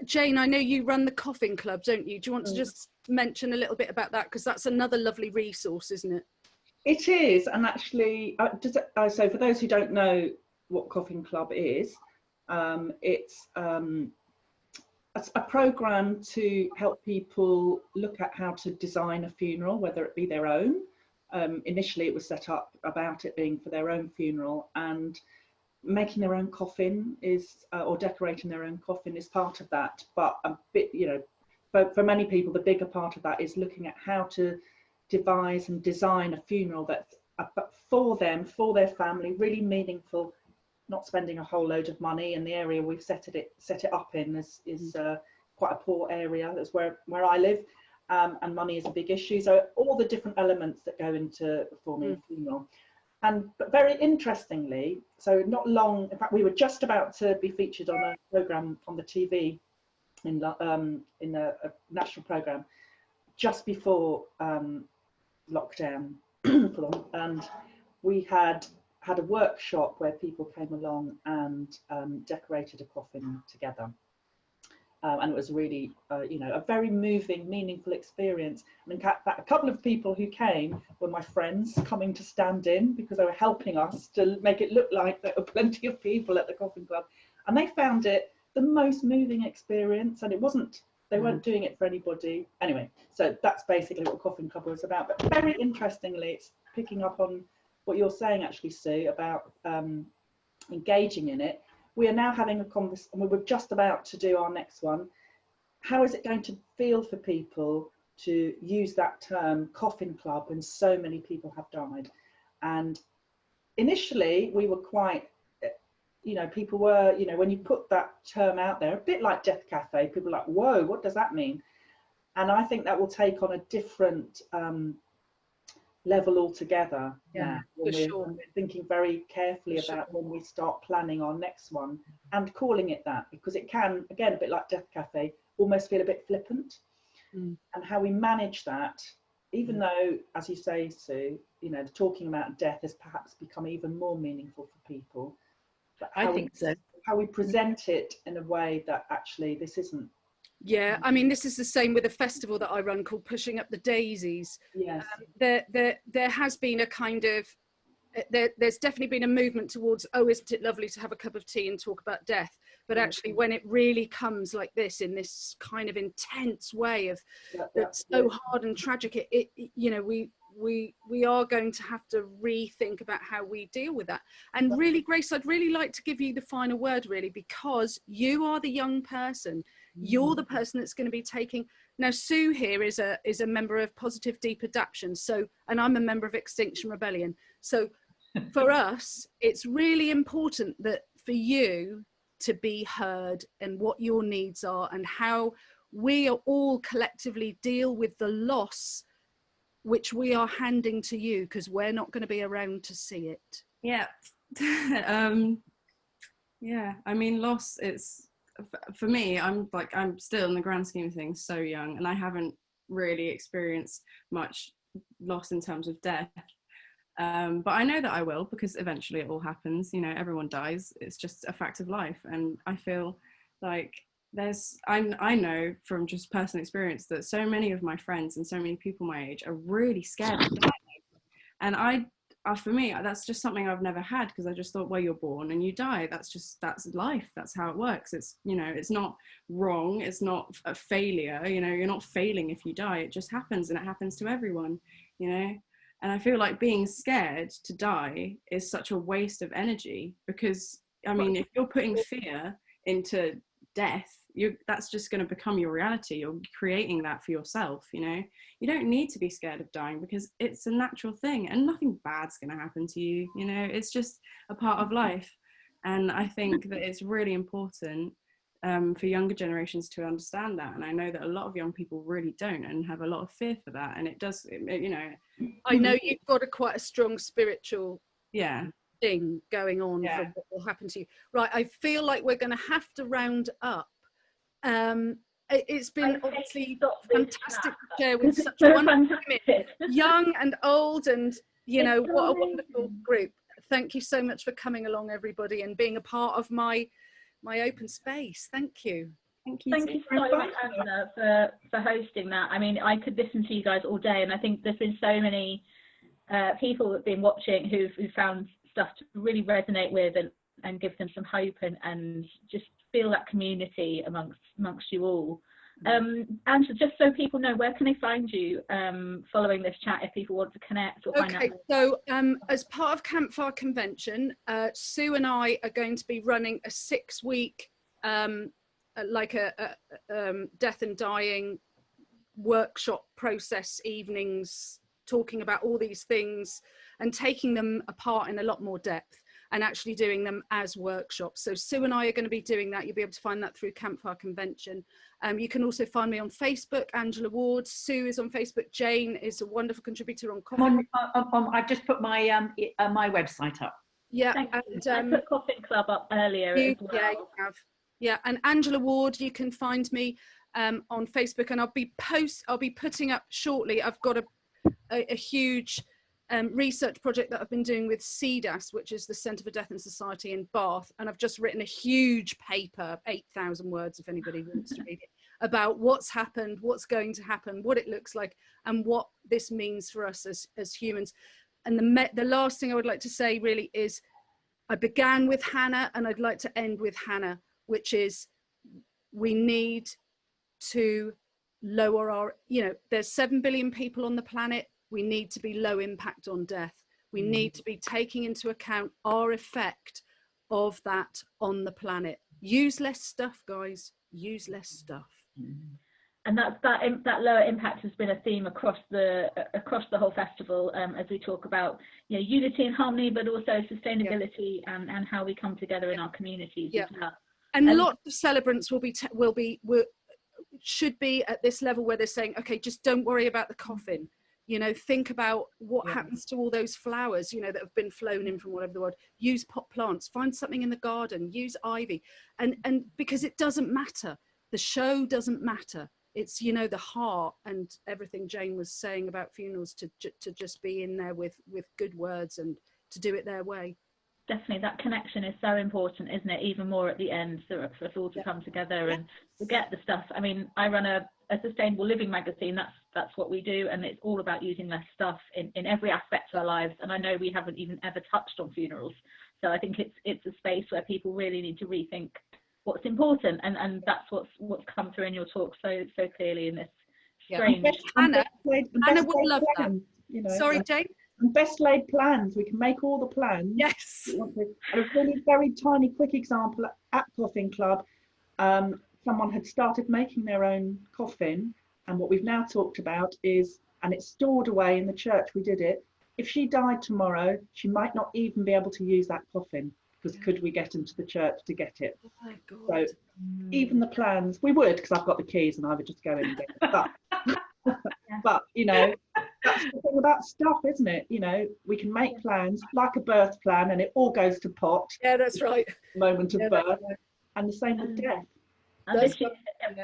Jane, I know you run the Coffin Club, don't you? Do you want to just mention a little bit about that? Because that's another lovely resource, isn't it? It is, and actually, so for those who don't know what Coffin Club is, it's a programme to help people look at how to design a funeral, whether it be their own. Initially, it was set up about it being for their own funeral, and making their own coffin is, or decorating their own coffin is part of that. But a bit, for many people, the bigger part of that is looking at how to devise and design a funeral that's for them, for their family, really meaningful, not spending a whole load of money. And the area we've set it up in is quite a poor area. That's where I live, and money is a big issue. So all the different elements that go into performing a funeral. But very interestingly, so not long, in fact, we were just about to be featured on a programme on the TV in a national programme just before lockdown, and we had a workshop where people came along and decorated a coffin together. And it was really, a very moving, meaningful experience. I mean, a couple of people who came were my friends coming to stand in, because they were helping us to make it look like there were plenty of people at the Coffin Club. And they found it the most moving experience, and they weren't doing it for anybody. Anyway, so that's basically what Coffin Club was about. But very interestingly, it's picking up on what you're saying, actually, Sue, about engaging in it. We are now having a conversation, and we were just about to do our next one. How is it going to feel for people to use that term, Coffin Club, when so many people have died? And initially, we were quite, people were, when you put that term out there, a bit like Death Cafe, people were like, whoa, what does that mean? And I think that will take on a different level altogether. Yeah, when for sure. We're thinking very carefully about when we start planning our next one and calling it that, because it can, again, a bit like Death Cafe, almost feel a bit flippant. And how we manage that, even though, as you say, Sue, talking about death has perhaps become even more meaningful for people. But I think so. How we present it in a way that actually this isn't Yeah, I mean, this is the same with a festival that I run called Pushing Up the Daisies. Yes. There has been a kind of, there's definitely been a movement towards, oh, isn't it lovely to have a cup of tea and talk about death? But actually, when it really comes like this, in this kind of intense way of, that's so hard and tragic, you know, we are going to have to rethink about how we deal with that. And really, Grace, I'd really like to give you the final word, really, because you are the young person. You're the person that's going to be taking. Now, Sue here is a member of Positive Deep Adaptation, so, and I'm a member of Extinction Rebellion. So for us, it's really important that for you to be heard and what your needs are and how we are all collectively deal with the loss which we are handing to you, because we're not going to be around to see it. Yeah. Yeah, I mean, loss, it's, for me, I'm still, in the grand scheme of things, so young, and I haven't really experienced much loss in terms of death. But I know that I will, because eventually it all happens. You know, everyone dies. It's just a fact of life. And I feel like I know from just personal experience that so many of my friends and so many people my age are really scared of dying. And for me, that's just something I've never had, because I just thought, well, you're born and you die. That's life. That's how it works. It's, you know, it's not wrong. It's not a failure. You know, you're not failing if you die. It just happens, and it happens to everyone, you know. And I feel like being scared to die is such a waste of energy, because, I mean, if you're putting fear into death, that's just going to become your reality. You're creating that for yourself, you know. You don't need to be scared of dying, because it's a natural thing and nothing bad's going to happen to you, you know. It's just a part of life. And I think that it's really important for younger generations to understand that. And I know that a lot of young people really don't, and have a lot of fear for that. And it does, you know. I know you've got quite a strong spiritual thing going on for what will happen to you. Right, I feel like we're going to have to round up. It's been obviously fantastic to share with such wonderful women, young and old, and, you know, what a wonderful group. Thank you so much for coming along, everybody, and being a part of my open space. Thank you. Thank you so much, Angela, for hosting that. I mean, I could listen to you guys all day, and I think there's been so many people that have been watching who've found stuff to really resonate with and give them some hope and just feel that community amongst you all. Angela, just so people know, where can they find you following this chat if people want to connect or find out? Okay, so as part of Campfire Convention, Sue and I are going to be running a 6-week like a death and dying workshop process evenings, talking about all these things and taking them apart in a lot more depth and actually doing them as workshops. So Sue and I are going to be doing that. You'll be able to find that through Campfire Convention. You can also find me on Facebook, Angela Ward. Sue is on Facebook. Jane is a wonderful contributor on Coffin. I've just put my my website up. Yeah, and I put Coffin Club up earlier as well. Yeah, you have. Yeah, and Angela Ward, you can find me on Facebook, and I'll be putting up shortly. I've got a huge research project that I've been doing with CDAS, which is the Centre for Death and Society in Bath, and I've just written a huge paper, 8,000 words if anybody wants to read it, about what's happened, what's going to happen, what it looks like, and what this means for us as humans. And the last thing I would like to say really is, I began with Hannah and I'd like to end with Hannah, which is, we need to lower our, you know, there's 7 billion people on the planet. We need to be low impact on death. We need to be taking into account our effect of that on the planet. Use less stuff, guys. Use less stuff. And that lower impact has been a theme across the whole festival, as we talk about, you know, unity and harmony, but also sustainability and how we come together in our communities as well. And lots of celebrants should be at this level where they're saying, okay, just don't worry about the coffin. You know, think about what happens to all those flowers, you know, that have been flown in from all over the world. Use pot plants, find something in the garden, use ivy. And because it doesn't matter. The show doesn't matter. It's, you know, the heart and everything Jane was saying about funerals, to just be in there with good words and to do it their way. definitely that connection is so important, isn't it? Even more at the end, for us all to come together and forget the stuff. I mean, I run a sustainable living magazine. That's what we do, and it's all about using less stuff in every aspect of our lives. And I know we haven't even ever touched on funerals, so I think it's a space where people really need to rethink what's important, and that's what's come through in your talk so clearly in this strange. Hannah would love that. You know, sorry, Jane. And best laid plans. We can make all the plans. Yes. And a really very tiny, quick example at Coffin Club. Someone had started making their own coffin, and what we've now talked about is, and it's stored away in the church. We did it. If she died tomorrow, she might not even be able to use that coffin, because could we get into the church to get it? Oh my God. So even the plans, we would, because I've got the keys and I would just go in and get it. But you know, that's the thing about stuff, isn't it? You know, we can make plans like a birth plan, and it all goes to pot. Yeah, that's right. Moment of birth, and the same with death. And this year,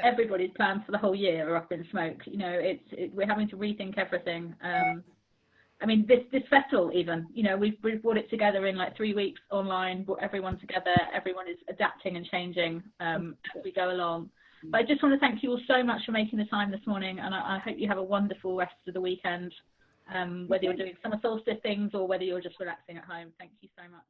everybody's plans for the whole year are up in smoke. You know, we're having to rethink everything. I mean, this festival even, you know, we've brought it together in like 3 weeks online, brought everyone together. Everyone is adapting and changing as we go along. But I just want to thank you all so much for making the time this morning, and I hope you have a wonderful rest of the weekend, whether you're doing summer solstice things or whether you're just relaxing at home. Thank you so much.